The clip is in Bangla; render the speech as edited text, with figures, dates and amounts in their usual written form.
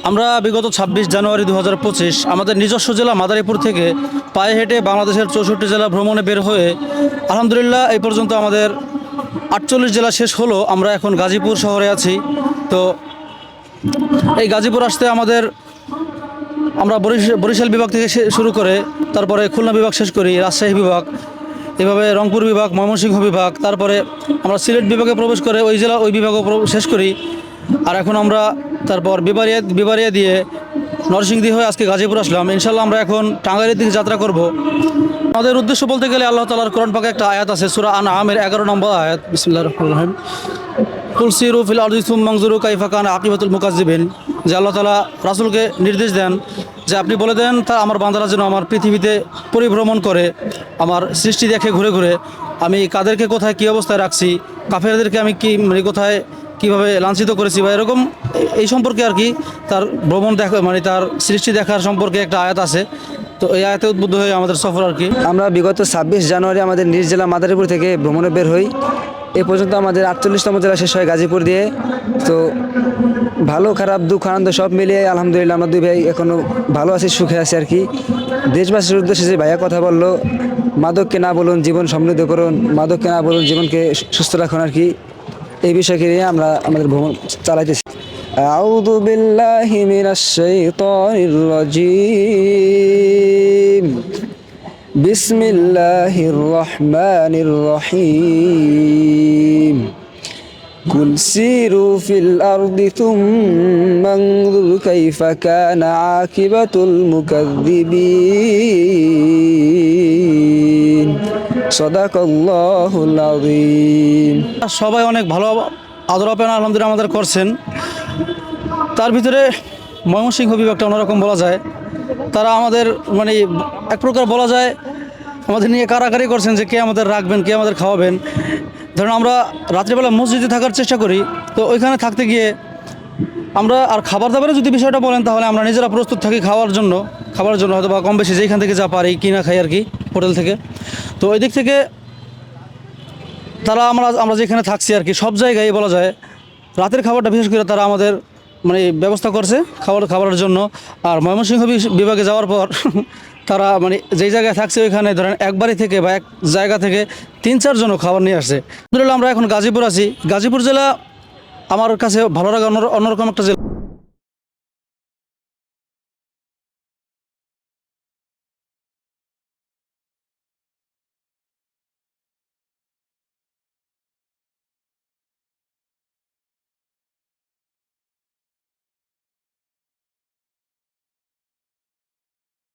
আমরা বিগত ২৬ জানুয়ারি ২০২৫ আমাদের নিজস্ব জেলা মাদারীপুর থেকে পায়ে হেঁটে বাংলাদেশের ৬৪ জেলা ভ্রমণে বের হয়ে আলহামদুলিল্লাহ এই পর্যন্ত আমাদের ৪৮ জেলা শেষ হলো। আমরা এখন গাজীপুর শহরে আছি। তো এই গাজীপুর আসতে আমরা বরিশাল বিভাগ থেকে শুরু করে তারপরে খুলনা বিভাগ শেষ করি, রাজশাহী বিভাগ, এভাবে রংপুর বিভাগ, ময়মনসিংহ বিভাগ, তারপরে আমরা সিলেট বিভাগে প্রবেশ করে ওই বিভাগও শেষ করি। আর এখন আমরা তারপর বিবারিয়া দিয়ে নরসিংদী হয়ে আজকে গাজীপুর আসলাম। ইনশাল্লাহ আমরা এখন টাঙ্গাইলের দিকে যাত্রা করব। আমাদের উদ্দেশ্য বলতে গেলে আল্লাহ তাআলার কোরআন পাকে একটা আয়াত আছে, সূরা আনআমের 11 নম্বর আয়াত। বিসমিল্লাহির রহমানির রহিম। কুল সিরু ফিল আরদি সুম্মা আনজুরু কাইফা কানা আকিবাতুল মুকাজ্জিবিন। যে আল্লাহ তাআলা রাসূলকে নির্দেশ দেন যে আপনি বলে দেন তা আমার বান্দারা যেন আমার পৃথিবীতে পরিভ্রমণ করে, আমার সৃষ্টি দেখে ঘুরে ঘুরে আমি কাদেরকে কোথায় কী অবস্থায় রাখছি, কাফেরদেরকে আমি কোথায় কীভাবে লাঞ্ছিত করেছি বা এরকম এই সম্পর্কে আর কি তার ভ্রমণ দেখা তার সৃষ্টি দেখার সম্পর্কে একটা আয়াত আছে। তো এই আয়াতে উদ্বুদ্ধ হয়ে আমাদের সফর আর কি। আমরা বিগত ২৬ জানুয়ারি আমাদের নিজ জেলা মাদারীপুর থেকে ভ্রমণে বের হই। এ পর্যন্ত আমাদের ৪৮তম জেলা শেষ হয় গাজীপুর দিয়ে। তো ভালো খারাপ দুঃখ আনন্দ সব মিলিয়ে আলহামদুলিল্লাহ আমরা দুই ভাই এখনও ভালো আছি, সুখে আছি আর কি। দেশবাসীর উদ্দেশ্যে যে ভাইয়া কথা বললো, মাদককে না বলুন জীবন সমৃদ্ধ করুন, মাদককে না বলুন জীবনকে সুস্থ রাখুন আর কি, এই বিষয়কে নিয়ে আমরা আমাদের ভ্রমণ চালাইতেছি। আউযু বিল্লাহি মিনাশ শাইতানির রাজিম। বিসমিল্লাহির রহমানির রহিম। কুল সিরু ফিল আরদি থুম্মা আনজুরু কাইফা কানা আকিবাতুল মুকাজ্জিবিন। সাদাকাল্লাহুল আযীম। সবাই অনেক ভালো আদর আপ্যায়ন আলহামদুলিল্লাহ আমাদের করছেন। তার ভিতরে ময়মনসিংহ বিভাগটা অন্যরকম বলা যায়। তারা আমাদের এক প্রকার বলা যায় আমাদের নিয়ে কারাকারি করছেন যে কে আমাদের রাখবেন, কে আমাদের খাওয়াবেন। ধরুন আমরা রাত্রিবেলা মসজিদে থাকার চেষ্টা করি, তো ওইখানে থাকতে গিয়ে আমরা আর খাবার দাবারের যদি বিষয়টা বলেন তাহলে আমরা নিজেরা প্রস্তুত থাকি খাওয়ার জন্য হয়তো বা কম বেশি যেইখান থেকে যা পারি কিনা খাই আর কি হোটেল থেকে। তো ওই দিক থেকে তারা আমরা যেখানে থাকছি আর কি সব জায়গায় বলা যায় রাতের খাবারটা বিশেষ করে তারা আমাদের ব্যবস্থা করছে খাবারের জন্য। আর ময়মনসিংহ বিভাগে যাওয়ার পর তারা যেই জায়গায় থাকছে ওইখানে ধরেন এক বাড়ি থেকে বা এক জায়গা থেকে ৩-৪ জনও খাবার নিয়ে আসছে। আলহামদুলিল্লাহ আমরা এখন গাজীপুর আছি। গাজীপুর জেলা আমার কাছে ভালো লাগে, অন্যরকম একটা জেলা।